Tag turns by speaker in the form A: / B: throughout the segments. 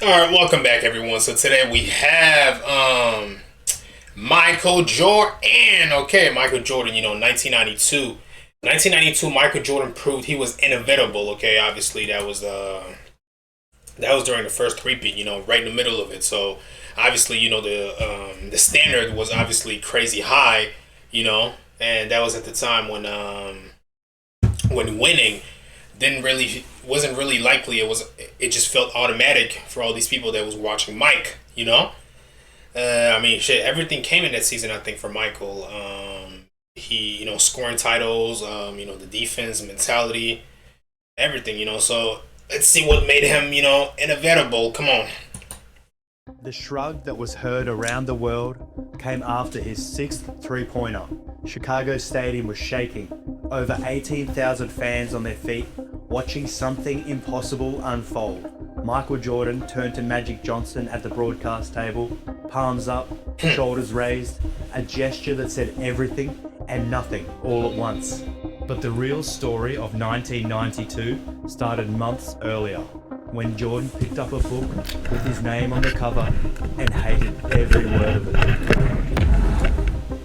A: All right, welcome back, everyone. So today we have Michael Jordan. Okay, Michael Jordan. 1992. Michael Jordan proved he was inevitable. Okay, obviously that was during the first three-peat. Right in the middle of it. So obviously, the standard was obviously crazy high. And that was at the time when winning didn't really wasn't really likely. It just felt automatic for all these people that was watching Mike. I mean, shit. Everything came in that season. I think for Michael, he scoring titles. The defense, mentality, everything. So let's see what made him inevitable. Come on.
B: The shrug that was heard around the world came after his sixth three-pointer. Chicago Stadium was shaking. Over 18,000 fans on their feet, watching something impossible unfold. Michael Jordan turned to Magic Johnson at the broadcast table, palms up, shoulders raised, a gesture that said everything and nothing all at once. But the real story of 1992 started months earlier, when Jordan picked up a book with his name on the cover and hated every word of it.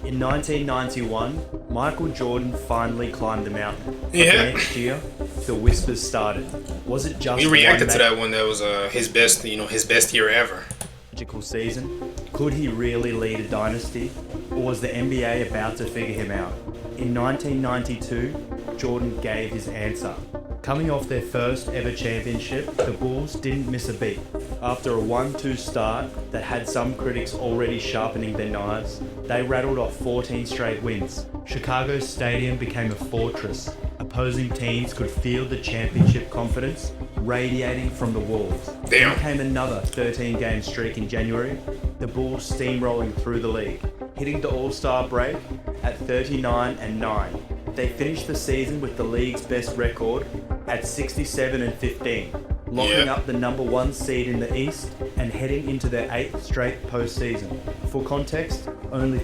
B: In 1991, Michael Jordan finally climbed the mountain. But the next year, the whispers started. Was it just
A: We reacted to that one. That was his best, his best year ever.
B: Magical season? Could he really lead a dynasty? Or was the NBA about to figure him out? In 1992, Jordan gave his answer. Coming off their first ever championship, the Bulls didn't miss a beat. After a 1-2 start that had some critics already sharpening their knives, they rattled off 14 straight wins. Chicago's stadium became a fortress. Opposing teams could feel the championship confidence radiating from the walls. Then came another 13-game streak in January, the Bulls steamrolling through the league, hitting the All-Star break at 39-9. They finished the season with the league's best record at 67-15, locking up the number one seed in the East and heading into their 8th straight postseason. For context, only...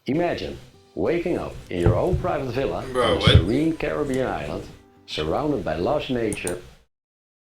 C: Imagine waking up in your own private villa on a serene Caribbean island, surrounded by lush nature.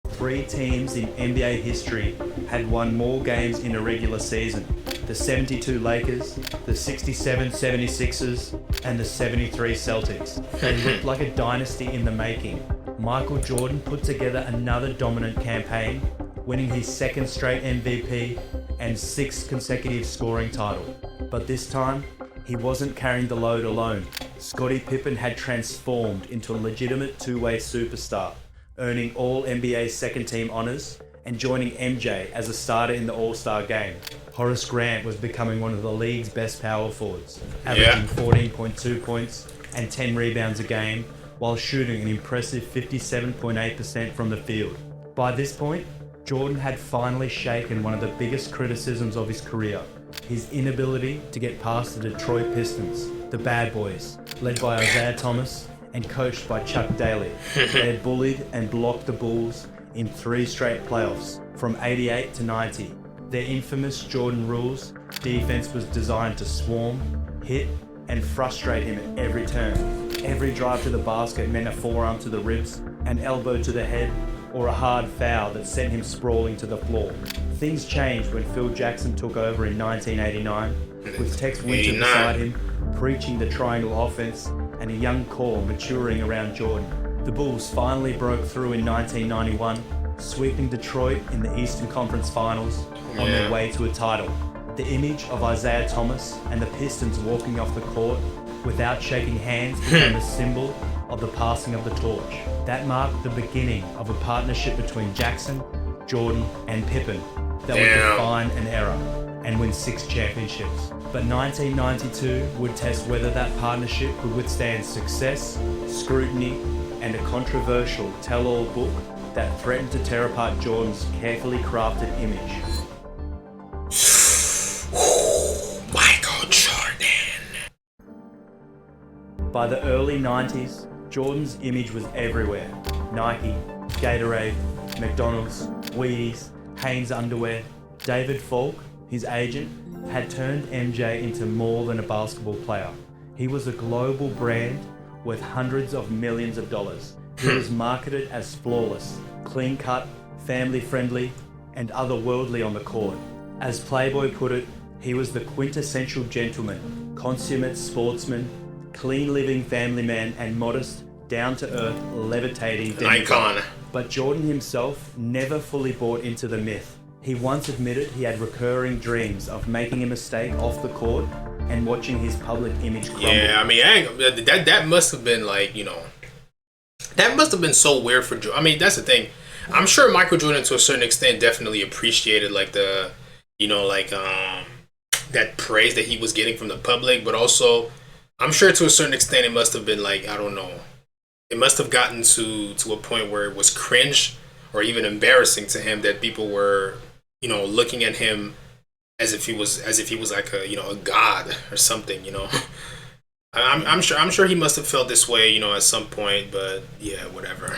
B: 3 teams in NBA history had won more games in a regular season. The 72 Lakers, the 67 76ers, and the 73 Celtics. They looked like a dynasty in the making. Michael Jordan put together another dominant campaign, winning his 2nd straight MVP and 6th consecutive scoring title. But this time, he wasn't carrying the load alone. Scottie Pippen had transformed into a legitimate two-way superstar, earning all NBA second team honors and joining MJ as a starter in the All-Star game. Horace Grant was becoming one of the league's best power forwards, averaging 14.2 points and 10 rebounds a game, while shooting an impressive 57.8% from the field. By this point, Jordan had finally shaken one of the biggest criticisms of his career, his inability to get past the Detroit Pistons, the bad boys, led by Isaiah Thomas and coached by Chuck Daly. They had bullied and blocked the Bulls in 3 straight playoffs, from 88 to 90. Their infamous Jordan rules, defense was designed to swarm, hit, and frustrate him at every turn. Every drive to the basket meant a forearm to the ribs, an elbow to the head, or a hard foul that sent him sprawling to the floor. Things changed when Phil Jackson took over in 1989, with Tex Winter beside him, preaching the triangle offense, and a young core maturing around Jordan. The Bulls finally broke through in 1991, sweeping Detroit in the Eastern Conference Finals on their way to a title. The image of Isaiah Thomas and the Pistons walking off the court without shaking hands became a symbol of the passing of the torch. That marked the beginning of a partnership between Jackson, Jordan, and Pippen that would define an era and win 6 championships. But 1992 would test whether that partnership could withstand success, scrutiny, and a controversial tell-all book that threatened to tear apart Jordan's carefully crafted image.
A: Michael Jordan.
B: By the early 90s, Jordan's image was everywhere. Nike, Gatorade, McDonald's, Wheaties, Hanes underwear. David Falk, his agent, had turned MJ into more than a basketball player. He was a global brand worth hundreds of millions of dollars. He was marketed as flawless, clean-cut, family-friendly, and otherworldly on the court. As Playboy put it, he was the quintessential gentleman, consummate sportsman, clean-living family man, and modest, down-to-earth, levitating demigod.
A: Icon.
B: But Jordan himself never fully bought into the myth. He once admitted he had recurring dreams of making a mistake off the court and watching his public image crumble.
A: Yeah, I mean, that must have been like, that must have been so weird for Jordan. I mean, that's the thing. I'm sure Michael Jordan, to a certain extent, definitely appreciated like the, that praise that he was getting from the public. But also, I'm sure to a certain extent, it must have been like, I don't know, it must have gotten to a point where it was cringe or even embarrassing to him that people were, looking at him as if he was like a god or something. I'm sure he must have felt this way, at some point. But yeah, whatever.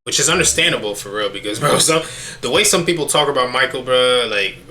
A: Which is understandable for real, because bro, the way some people talk about Michael, bro, this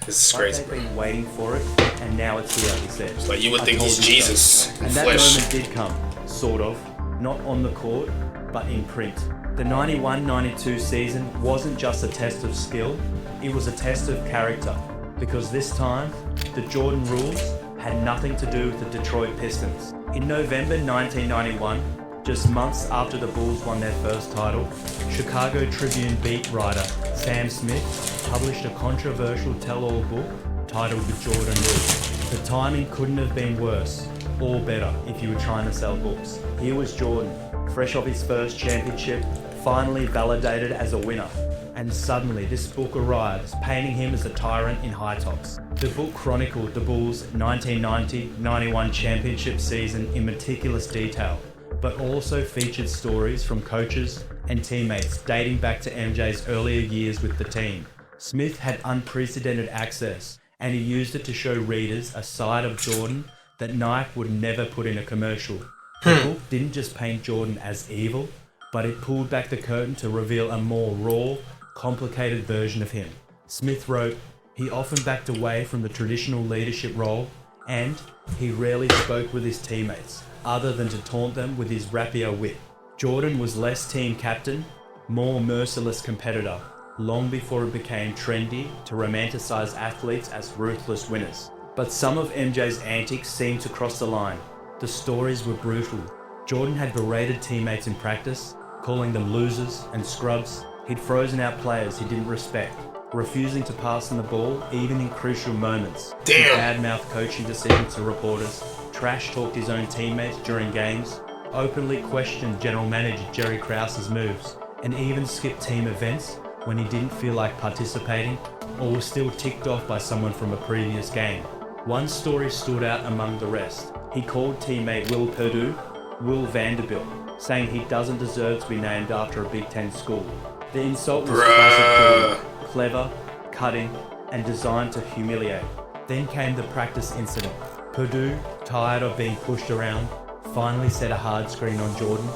A: is crazy.
B: They've been waiting for it, and now it's here. He said.
A: It's like you would think he's Jesus in
B: and
A: flesh.
B: That moment did come, sort of, not on the court, but in print. The 91-92 season wasn't just a test of skill, it was a test of character. Because this time, the Jordan rules had nothing to do with the Detroit Pistons. In November 1991, just months after the Bulls won their first title, Chicago Tribune beat writer Sam Smith published a controversial tell-all book titled The Jordan Rules. The timing couldn't have been worse, or better if you were trying to sell books. Here was Jordan, fresh off his first championship, finally validated as a winner. And suddenly this book arrives, painting him as a tyrant in high tops. The book chronicled the Bulls' 1990-91 championship season in meticulous detail, but also featured stories from coaches and teammates dating back to MJ's earlier years with the team. Smith had unprecedented access, and he used it to show readers a side of Jordan that Nike would never put in a commercial. The book didn't just paint Jordan as evil, but it pulled back the curtain to reveal a more raw, complicated version of him. Smith wrote, he often backed away from the traditional leadership role, and he rarely spoke with his teammates, other than to taunt them with his rapier wit. Jordan was less team captain, more merciless competitor, long before it became trendy to romanticize athletes as ruthless winners. But some of MJ's antics seemed to cross the line. The stories were brutal. Jordan had berated teammates in practice, calling them losers and scrubs. He'd frozen out players he didn't respect, refusing to pass on the ball even in crucial moments.
A: Damn.
B: He bad-mouthed coaching decisions to reporters, trash-talked his own teammates during games, openly questioned general manager Jerry Krause's moves, and even skipped team events when he didn't feel like participating or was still ticked off by someone from a previous game. One story stood out among the rest. He called teammate Will Perdue Will Vanderbilt, saying he doesn't deserve to be named after a Big Ten school. The insult was classic, clever, cutting, and designed to humiliate. Then came the practice incident. Perdue, tired of being pushed around, finally set a hard screen on Jordan.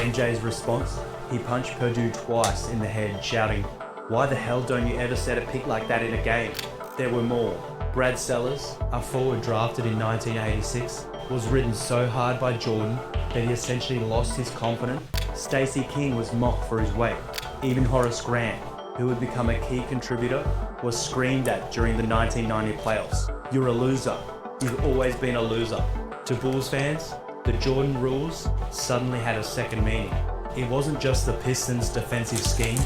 B: MJ's response? He punched Perdue twice in the head, shouting, "Why the hell don't you ever set a pick like that in a game?" There were more. Brad Sellers, a forward drafted in 1986, was ridden so hard by Jordan that he essentially lost his confidence. Stacey King was mocked for his weight. Even Horace Grant, who would become a key contributor, was screamed at during the 1990 playoffs. "You're a loser. You've always been a loser." To Bulls fans, the Jordan rules suddenly had a second meaning. It wasn't just the Pistons' defensive scheme,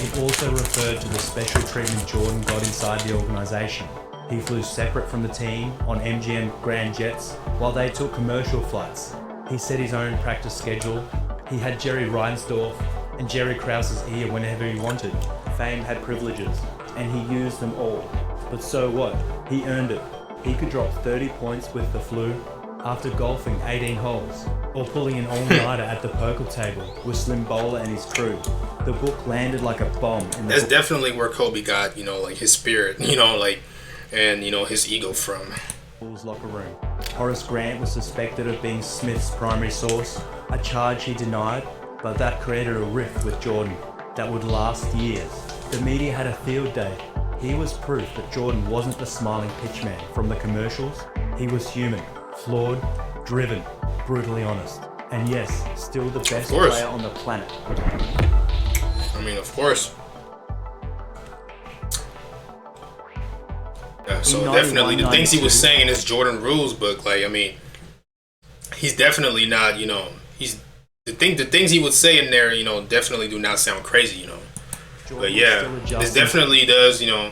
B: it also referred to the special treatment Jordan got inside the organisation. He flew separate from the team on MGM Grand Jets while they took commercial flights. He set his own practice schedule. He had Jerry Reinsdorf and Jerry Krause's ear whenever he wanted. Fame had privileges, and he used them all. But so what? He earned it. He could drop 30 points with the flu after golfing 18 holes, or pulling an all-nighter at the poker table with Slim Bowler and his crew. The book landed like a bomb.
A: That's definitely where Kobe got, his spirit, and, his ego from.
B: Bulls locker room. Horace Grant was suspected of being Smith's primary source, a charge he denied, but that created a rift with Jordan that would last years. The media had a field day. He was proof that Jordan wasn't the smiling pitchman from the commercials. He was human, flawed, driven, brutally honest, and yes, still the best player on the planet.
A: Of course. Yeah, so definitely the things he was saying in his Jordan Rules book, like, I mean, he's definitely not, you know, he's the things he would say in there, you know, definitely do not sound crazy, you know. But yeah, this definitely does, you know,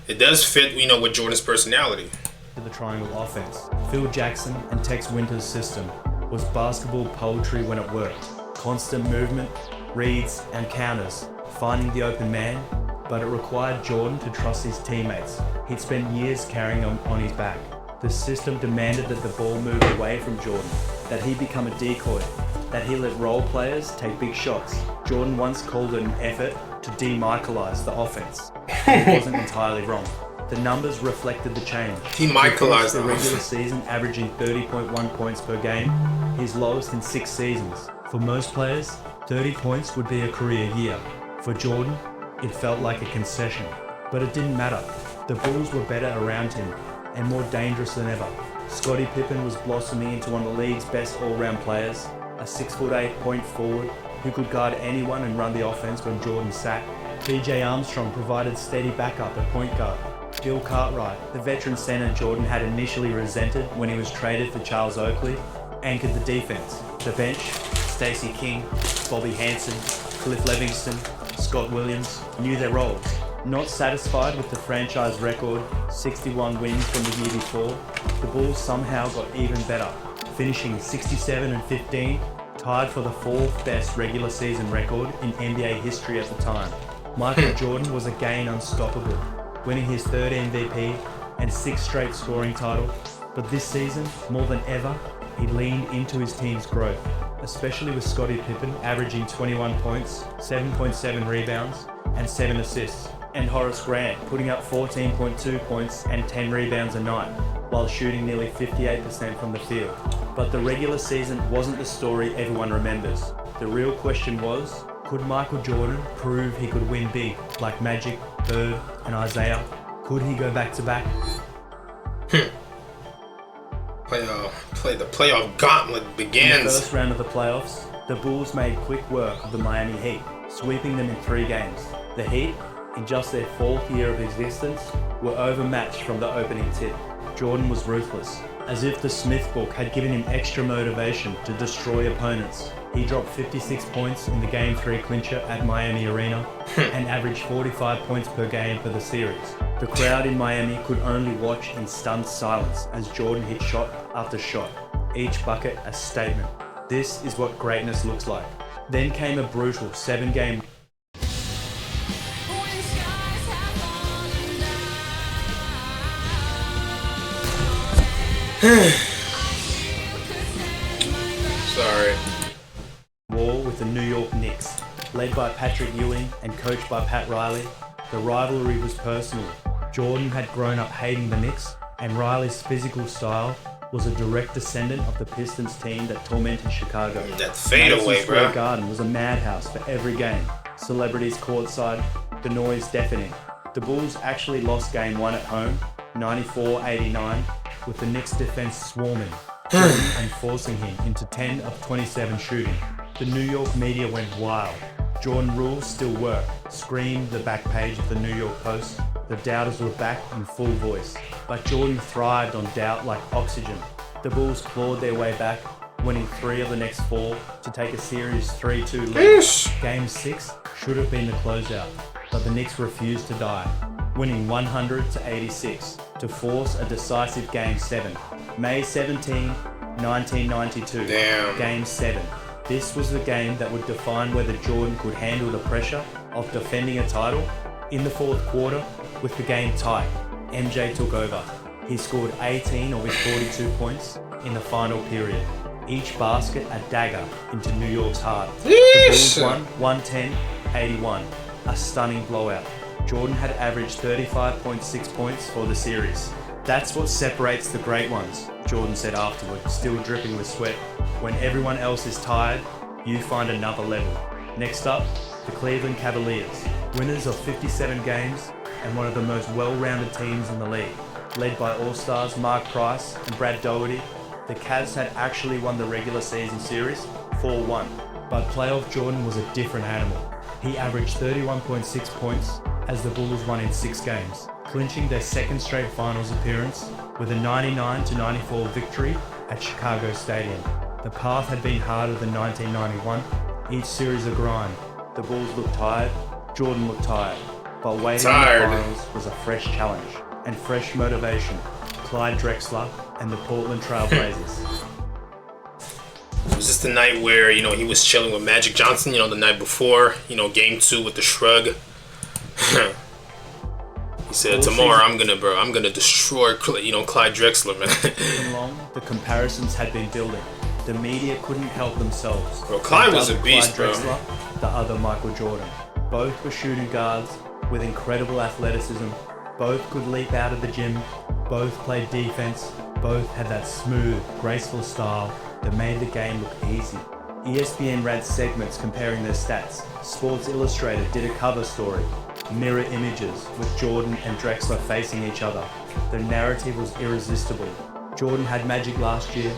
A: it does fit, you know, with Jordan's personality.
B: The triangle offense. Phil Jackson and Tex Winter's system was basketball poetry when it worked. Constant movement, reads and counters, finding the open man, but it required Jordan to trust his teammates. He'd spent years carrying him on his back. The system demanded that the ball move away from Jordan, that he become a decoy, that he let role players take big shots. Jordan once called it an effort to de-Michaelize the offense. He wasn't entirely wrong. The numbers reflected the change.
A: De-Michaelize
B: the regular season, averaging 30.1 points per game, his lowest in 6 seasons. For most players, 30 points would be a career year. For Jordan, it felt like a concession. But it didn't matter. The Bulls were better around him and more dangerous than ever. Scottie Pippen was blossoming into one of the league's best all-round players, a 6'8" point forward who could guard anyone and run the offense when Jordan sat. B.J. Armstrong provided steady backup at point guard. Bill Cartwright, the veteran center Jordan had initially resented when he was traded for Charles Oakley, anchored the defense. The bench, Stacey King, Bobby Hansen, Cliff Levingston, Scott Williams, knew their roles. Not satisfied with the franchise record, 61 wins from the year before, the Bulls somehow got even better, finishing 67-15, tied for the 4th best regular season record in NBA history at the time. Michael Jordan was again unstoppable, winning his 3rd MVP and 6th straight scoring title. But this season, more than ever, he leaned into his team's growth, especially with Scottie Pippen averaging 21 points, 7.7 rebounds, and 7 assists, and Horace Grant putting up 14.2 points and 10 rebounds a night, while shooting nearly 58% from the field. But the regular season wasn't the story everyone remembers. The real question was, could Michael Jordan prove he could win big, like Magic, Bird, and Isaiah? Could he go back-to-back?
A: The playoff gauntlet begins.
B: In the first round of the playoffs, the Bulls made quick work of the Miami Heat, sweeping them in 3 games. The Heat, in just their 4th year of existence, were overmatched from the opening tip. Jordan was ruthless, as if the Smith book had given him extra motivation to destroy opponents. He dropped 56 points in the Game 3 clincher at Miami Arena and averaged 45 points per game for the series. The crowd in Miami could only watch in stunned silence as Jordan hit shot after shot, each bucket a statement. This is what greatness looks like. Then came a brutal 7-game
A: Sorry.
B: war with the New York Knicks. Led by Patrick Ewing and coached by Pat Riley, the rivalry was personal. Jordan had grown up hating the Knicks, and Riley's physical style was a direct descendant of the Pistons team that tormented Chicago.
A: That fadeaway,
B: Madison Square
A: bro.
B: Garden was a madhouse for every game. Celebrities courtside, the noise deafening. The Bulls actually lost Game 1 at home, 94-89, with the Knicks defense swarming, Jordan and forcing him into 10 of 27 shooting. The New York media went wild. Jordan rules still work, screamed the back page of the New York Post. The doubters were back in full voice, but Jordan thrived on doubt like oxygen. The Bulls clawed their way back, winning 3 of the next 4 to take a series 3-2 lead. Game 6 should have been the closeout, but the Knicks refused to die, winning 100-86 to force a decisive Game 7. May 17, 1992,
A: Damn.
B: Game 7. This was the game that would define whether Jordan could handle the pressure of defending a title. In the 4th quarter, with the game tight, MJ took over. He scored 18 of his 42 points in the final period, each basket a dagger into New York's heart. The Bulls won 110-81, a stunning blowout. Jordan had averaged 35.6 points for the series. That's what separates the great ones, Jordan said afterward, still dripping with sweat. When everyone else is tired, you find another level. Next up, the Cleveland Cavaliers, winners of 57 games and one of the most well-rounded teams in the league. Led by All-Stars Mark Price and Brad Daugherty, the Cavs had actually won the regular season series 4-1. But playoff Jordan was a different animal. He averaged 31.6 points as the Bulls won in 6 games, clinching their second straight finals appearance with a 99-94 victory at Chicago Stadium. The path had been harder than 1991, each series a grind. The Bulls looked tired, Jordan looked tired, but waiting in the finals was a fresh challenge and fresh motivation. Clyde Drexler and the Portland Trail Blazers.
A: Was this the night where, he was chilling with Magic Johnson, the night before, game 2 with the shrug? He said, tomorrow I'm gonna destroy, Clyde Drexler, man.
B: Long, the comparisons had been building. The media couldn't help themselves.
A: Bro, Clyde was a beast,
B: Clyde
A: bro.
B: Drexler, the other Michael Jordan. Both were shooting guards with incredible athleticism. Both could leap out of the gym. Both played defense. Both had that smooth, graceful style that made the game look easy. ESPN ran segments comparing their stats. Sports Illustrated did a cover story, mirror images with Jordan and Drexler facing each other. The narrative was irresistible. Jordan had Magic last year,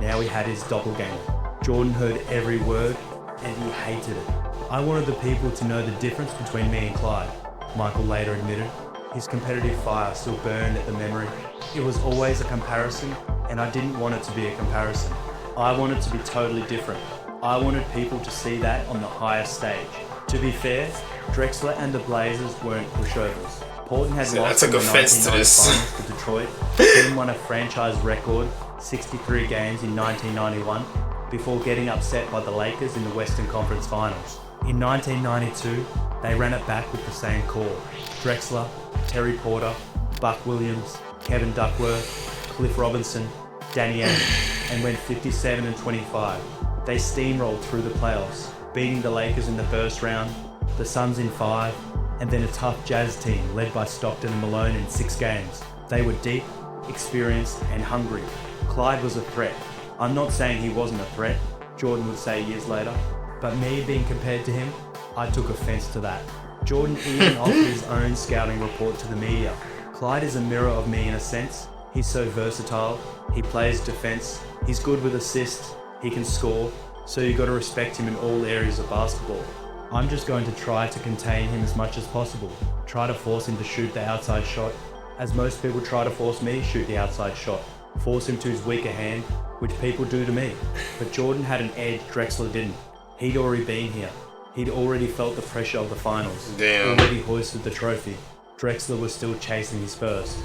B: now he had his doppelganger. Jordan heard every word and he hated it. I wanted the people to know the difference between me and Clyde, Michael later admitted. His competitive fire still burned at the memory. It was always a comparison, and I didn't want it to be a comparison. I wanted to be totally different. I wanted people to see that on the highest stage. To be fair, Drexler and the Blazers weren't pushovers. Portland had lost in the 1990 finals to Detroit. The team won a franchise record 63 games in 1991 before getting upset by the Lakers in the Western Conference Finals. In 1992, they ran it back with the same core. Drexler, Terry Porter, Buck Williams, Kevin Duckworth, Cliff Robinson, Danny Ainge, and went 57-25. They steamrolled through the playoffs, beating the Lakers in the first round, the Suns in 5, and then a tough Jazz team led by Stockton and Malone in 6 games. They were deep, experienced, and hungry. Clyde was a threat. I'm not saying he wasn't a threat, Jordan would say years later, but me being compared to him, I took offense to that. Jordan even offered his own scouting report to the media. Clyde is a mirror of me in a sense. He's so versatile, he plays defense, he's good with assists, he can score, so you got to respect him in all areas of basketball. I'm just going to try to contain him as much as possible, try to force him to shoot the outside shot, as most people try to force me to shoot the outside shot, force him to his weaker hand, which people do to me. But Jordan had an edge Drexler didn't. He'd already been here. He'd already felt the pressure of the finals.
A: Damn.
B: Already hoisted the trophy. Drexler was still chasing his first.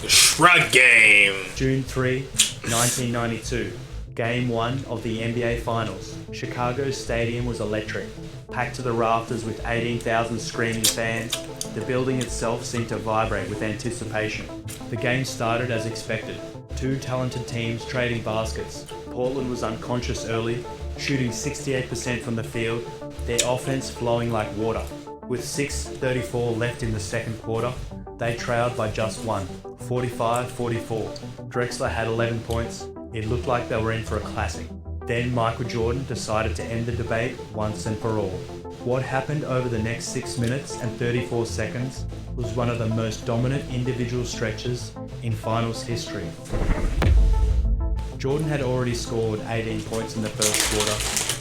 A: The Shrug Game.
B: June 3, 1992. Game 1 of the NBA Finals. Chicago Stadium was electric. Packed to the rafters with 18,000 screaming fans, the building itself seemed to vibrate with anticipation. The game started as expected. 2 talented teams trading baskets. Portland was unconscious early, shooting 68% from the field, their offense flowing like water. With 6:34 left in the second quarter, they trailed by just 1, 45-44. Drexler had 11 points. It looked like they were in for a classic. Then Michael Jordan decided to end the debate once and for all. What happened over the next 6 minutes and 34 seconds was one of the most dominant individual stretches in finals history. Jordan had already scored 18 points in the first quarter,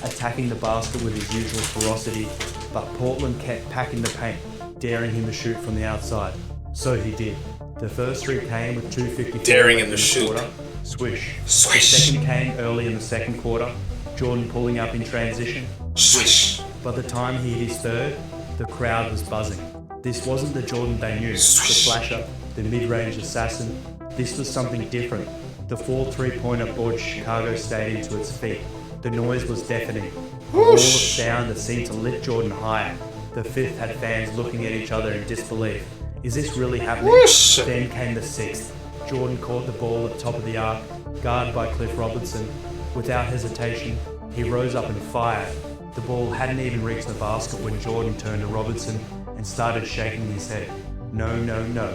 B: attacking the basket with his usual ferocity, but Portland kept packing the paint, daring him to shoot from the outside. So he did. The first 3 came with 2:54
A: Daring him to shoot.
B: Quarter. Swish.
A: Swish.
B: The second came early in the second quarter, Jordan pulling up in transition.
A: Swish.
B: By the time he hit his third, the crowd was buzzing. This wasn't the Jordan they knew,
A: Swish.
B: the flasher, the mid-range assassin. This was something different. The 4 3-pointer brought Chicago Stadium to its feet. The noise was deafening. A wall of sound that seemed to lift Jordan higher. The fifth had fans looking at each other in disbelief. Is this really happening?
A: Whoosh.
B: Then came the sixth. Jordan caught the ball at the top of the arc, guarded by Cliff Robinson. Without hesitation, he rose up and fired. The ball hadn't even reached the basket when Jordan turned to Robinson and started shaking his head. No, no, no.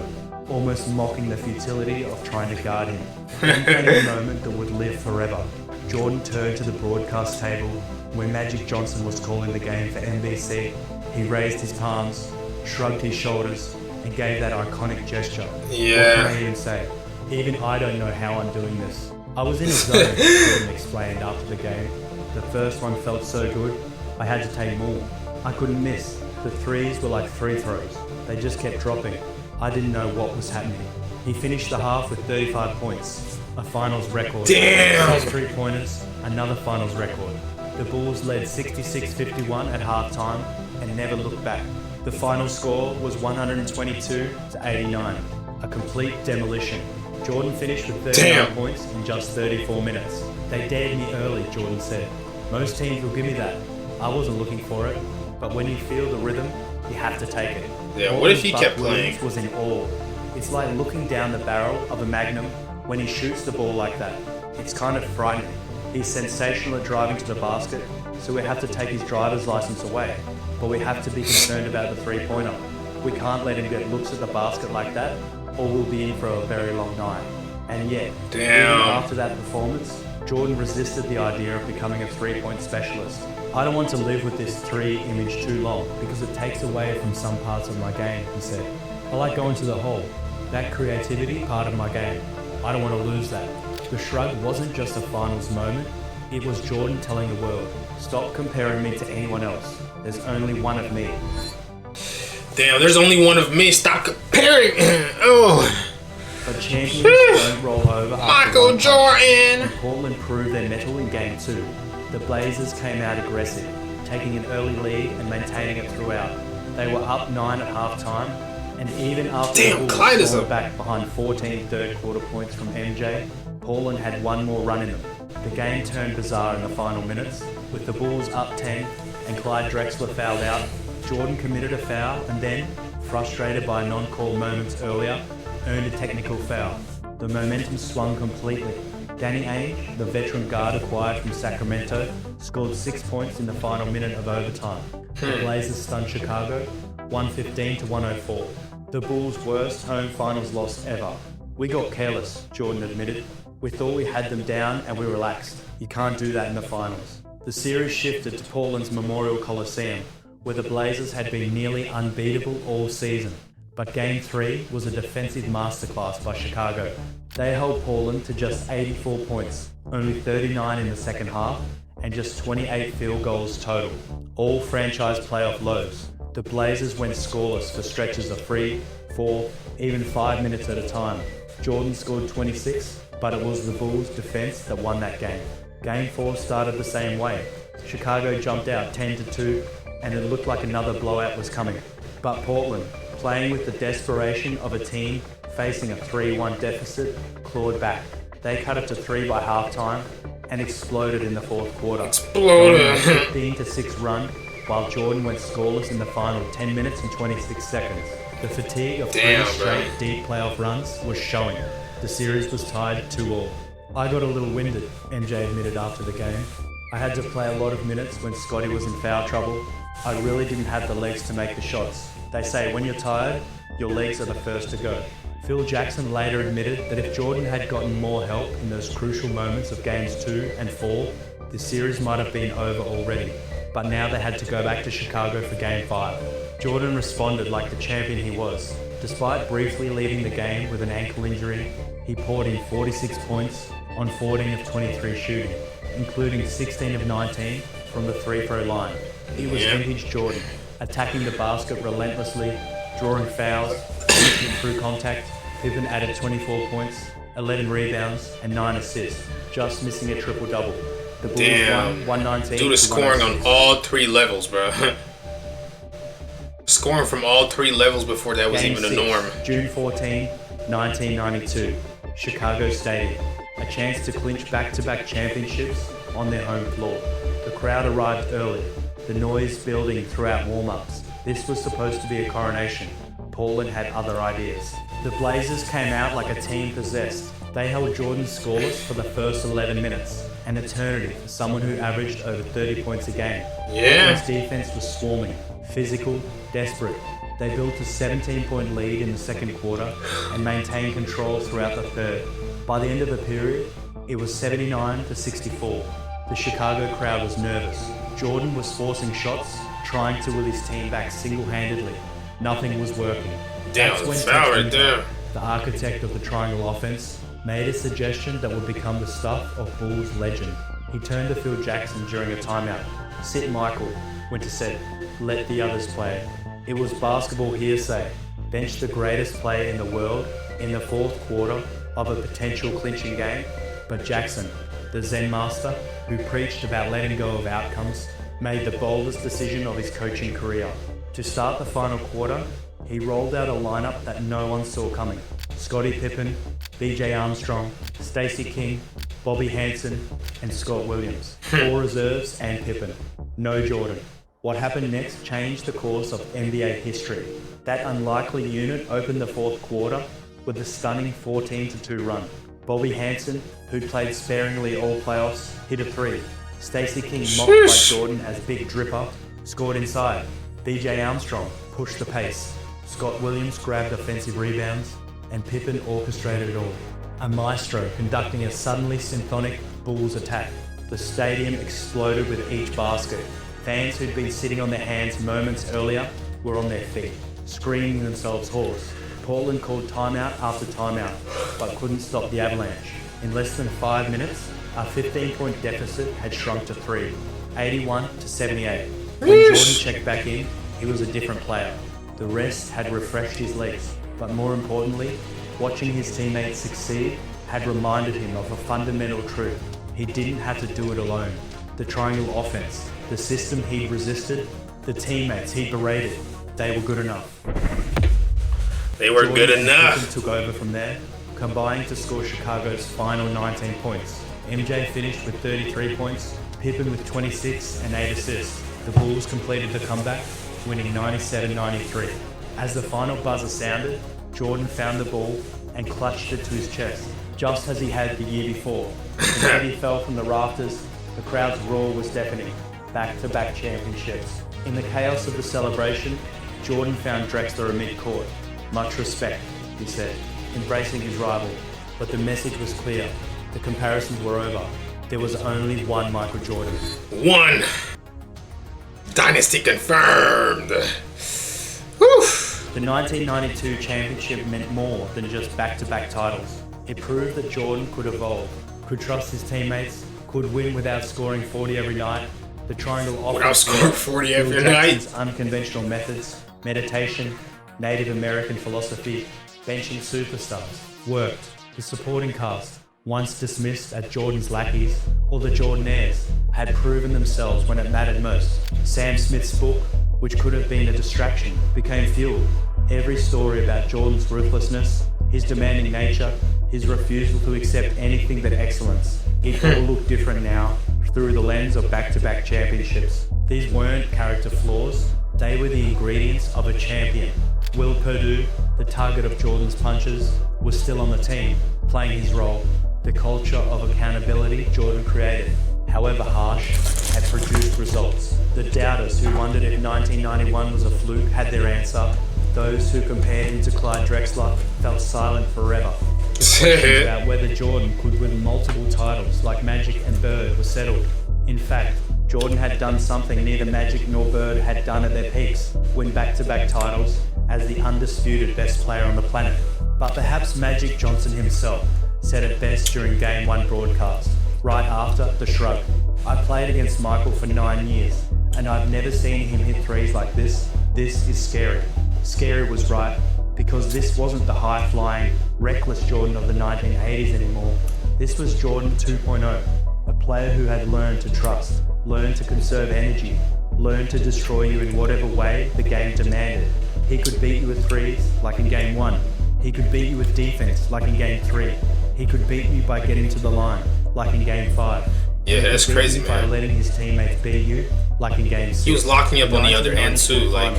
B: Almost mocking the futility of trying to guard him. Then came a moment that would live forever. Jordan turned to the broadcast table when Magic Johnson was calling the game for NBC. He raised his palms, shrugged his shoulders, and gave that iconic gesture.
A: Yeah.
B: What can I even say? Even I don't know how I'm doing this. I was in a zone, Jordan explained after the game. The first one felt so good, I had to take more. I couldn't miss. The threes were like free throws. They just kept dropping. I didn't know what was happening. He finished the half with 35 points, a finals record.
A: Damn!
B: 6 3-pointers, another finals record. The Bulls led 66-51 at halftime and never looked back. The final score was 122-89, a complete demolition. Jordan finished with 39 points in just 34 minutes. They dared me early, Jordan said. Most teams will give me that. I wasn't looking for it, but when you feel the rhythm, you have to take it.
A: Yeah, what if he kept playing?
B: Was in awe. It's like looking down the barrel of a Magnum when he shoots the ball like that. It's kind of frightening. He's sensational at driving to the basket, so we have to take his driver's license away. But we have to be concerned about the three-pointer. We can't let him get looks at the basket like that, or we'll be in for a very long night. And yet, even after that performance, Jordan resisted the idea of becoming a three-point specialist. I don't want to live with this three image too long because it takes away from some parts of my game, he said. I like going to the hole. That creativity part of my game. I don't want to lose that. The shrug wasn't just a finals moment. It was Jordan telling the world, stop comparing me to anyone else. There's only one of me.
A: Damn, there's only one of me. Stop comparing. Oh.
B: But champions don't roll over.
A: Michael Jordan.
B: And Portland proved their mettle in Game 2. The Blazers came out aggressive, taking an early lead and maintaining it throughout. They were up 9 at halftime, and even after the Bulls were back behind 14 third-quarter points from MJ, Portland had one more run in them. The game turned bizarre in the final minutes, with the Bulls up 10 and Clyde Drexler fouled out. Jordan committed a foul and then, frustrated by a non-call moments earlier, earned a technical foul. The momentum swung completely. Danny Ainge, the veteran guard acquired from Sacramento, scored 6 points in the final minute of overtime. The Blazers stunned Chicago, 115-104. The Bulls' worst home finals loss ever. We got careless, Jordan admitted. We thought we had them down and we relaxed. You can't do that in the finals. The series shifted to Portland's Memorial Coliseum, where the Blazers had been nearly unbeatable all season. But Game 3 was a defensive masterclass by Chicago. They held Portland to just 84 points, only 39 in the second half, and just 28 field goals total, all franchise playoff lows. The Blazers went scoreless for stretches of 3, 4, even 5 minutes at a time. Jordan scored 26, but it was the Bulls' defense that won that game. Game 4 started the same way. Chicago jumped out 10-2, and it looked like another blowout was coming. But Portland, playing with the desperation of a team facing a 3-1 deficit, clawed back. They cut it to 3 by halftime and exploded in the fourth quarter.
A: Exploded!
B: 15-6 run, while Jordan went scoreless in the final 10 minutes and 26 seconds. The fatigue of 3 straight deep playoff runs was showing. The series was tied 2-2. I got a little winded, MJ admitted after the game. I had to play a lot of minutes when Scotty was in foul trouble. I really didn't have the legs to make the shots. They say when you're tired, your legs are the first to go. Phil Jackson later admitted that if Jordan had gotten more help in those crucial moments of games 2 and 4, the series might have been over already. But now they had to go back to Chicago for Game 5. Jordan responded like the champion he was. Despite briefly leaving the game with an ankle injury, he poured in 46 points on 14 of 23 shooting, including 16 of 19 from the free-throw line. He was vintage Jordan, attacking the basket relentlessly, drawing fouls, finishing through contact. Pippen added 24 points, 11 rebounds, and 9 assists, just missing a triple-double. The Bulls won 119.
A: Dude is scoring on all 3 levels, bro. Scoring from all 3 levels before that was even a norm.
B: June 14, 1992, Chicago Stadium. A chance to clinch back-to-back championships on their home floor. The crowd arrived early, the noise building throughout warm-ups. This was supposed to be a coronation. Portland had other ideas. The Blazers came out like a team possessed. They held Jordan scoreless for the first 11 minutes, an eternity for someone who averaged over 30 points a game. Portland's defense was swarming, physical, desperate. They built a 17-point lead in the second quarter and maintained control throughout the third. By the end of the period, it was 79-64. The Chicago crowd was nervous. Jordan was forcing shots, trying to will his team back single-handedly. Nothing was working. That's when the architect of the triangle offense, made a suggestion that would become the stuff of Bulls legend. He turned to Phil Jackson during a timeout. Sit Michael. Winter said, "Let the others play." It was basketball hearsay. Bench the greatest player in the world in the fourth quarter of a potential clinching game. But Jackson, the Zen master who preached about letting go of outcomes, made the boldest decision of his coaching career. To start the final quarter, he rolled out a lineup that no one saw coming. Scottie Pippen, B.J. Armstrong, Stacey King, Bobby Hansen, and Scott Williams. 4 reserves and Pippen. No Jordan. What happened next changed the course of NBA history. That unlikely unit opened the fourth quarter with a stunning 14-2 run. Bobby Hansen, who played sparingly all playoffs, hit a 3. Stacey King, mocked by Jordan as Big Dripper, scored inside. B.J. Armstrong pushed the pace. Scott Williams grabbed offensive rebounds, and Pippen orchestrated it all. A maestro conducting a suddenly symphonic Bulls attack. The stadium exploded with each basket. Fans who'd been sitting on their hands moments earlier were on their feet, screaming themselves hoarse. Portland called timeout after timeout, but couldn't stop the avalanche. In less than 5 minutes, a 15-point deficit had shrunk to 3, 81-78. When Jordan checked back in, he was a different player. The rest had refreshed his legs, but more importantly, watching his teammates succeed had reminded him of a fundamental truth. He didn't have to do it alone. The triangle offense, the system he'd resisted, the teammates he'd berated, they were good enough.
A: They were good enough.
B: Jordan took over from there, combining to score Chicago's final 19 points. MJ finished with 33 points, Pippen with 26 and 8 assists. The Bulls completed the comeback, winning 97-93. As the final buzzer sounded, Jordan found the ball and clutched it to his chest, just as he had the year before. The baby fell from the rafters, the crowd's roar was deafening. Back-to-back championships. In the chaos of the celebration, Jordan found Drexler mid-court. "Much respect," he said, embracing his rival. But the message was clear. The comparisons were over. There was only one Michael Jordan.
A: One! Dynasty confirmed! Whew.
B: The 1992 championship meant more than just back-to-back titles. It proved that Jordan could evolve, could trust his teammates, could win without scoring 40 every night. The triangle offense,
A: without scoring 40 every night.
B: Unconventional methods, meditation, Native American philosophy, benching superstars, worked. The supporting cast, once dismissed as Jordan's lackeys or the Jordaneers, had proven themselves when it mattered most. Sam Smith's book, which could have been a distraction, became fuel. Every story about Jordan's ruthlessness, his demanding nature, his refusal to accept anything but excellence. It all looked different now, through the lens of back-to-back championships. These weren't character flaws, they were the ingredients of a champion. Will Perdue, the target of Jordan's punches, was still on the team, playing his role. The culture of accountability Jordan created, however harsh, had produced results. The doubters who wondered if 1991 was a fluke had their answer. Those who compared him to Clyde Drexler felt silent forever. The questions about whether Jordan could win multiple titles like Magic and Bird were settled. In fact, Jordan had done something neither Magic nor Bird had done at their peaks, win back-to-back titles as the undisputed best player on the planet. But perhaps Magic Johnson himself said it best during Game 1 broadcast, right after the shrug. "I played against Michael for 9 years, and I've never seen him hit threes like this. This is scary." Scary was right, because this wasn't the high-flying, reckless Jordan of the 1980s anymore. This was Jordan 2.0, a player who had learned to trust, learned to conserve energy, learned to destroy you in whatever way the game demanded. He could beat you with threes, like in Game 1. He could beat you with defense, like in Game 3. He could beat you by getting to the line, like in Game 5.
A: Yeah, that's crazy,
B: man. By letting his teammates beat you, like in Game 6.
A: He was locking up on the other end too, like...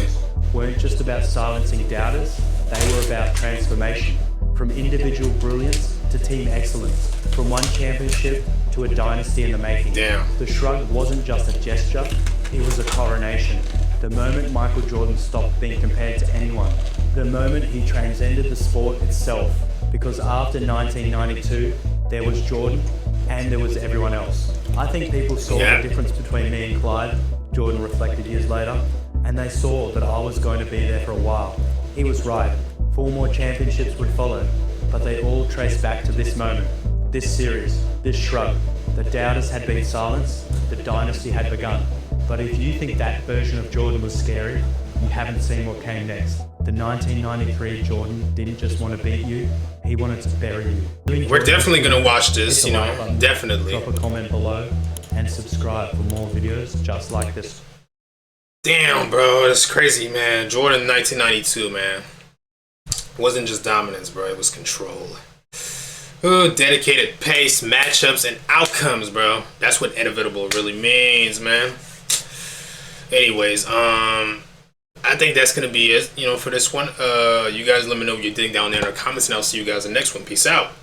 B: weren't just about silencing doubters, they were about transformation. From individual brilliance to team excellence. From one championship to a dynasty in the making.
A: Damn.
B: The shrug wasn't just a gesture, it was a coronation. The moment Michael Jordan stopped being compared to anyone. The moment he transcended the sport itself. Because after 1992, there was Jordan and there was everyone else. I think people saw the difference between me and Clyde, Jordan reflected years later, and they saw that I was going to be there for a while. He was right. 4 more championships would follow, but they all traced back to this moment, this series, this shrug. The doubters had been silenced, the dynasty had begun. But if you think that version of Jordan was scary, you haven't seen what came next. The 1993 Jordan didn't just want to beat you, he wanted to bury you.
A: We're definitely gonna watch this, you know, definitely.
B: Drop a comment below and subscribe for more videos just like this.
A: Damn, bro, that's crazy, man. Jordan 1992, man. It wasn't just dominance, bro. It was control. Ooh, dedicated pace, matchups, and outcomes, bro. That's what inevitable really means, man. Anyways, I think that's gonna be it, you know, for this one. You guys let me know what you think down there in the comments, and I'll see you guys in the next one. Peace out.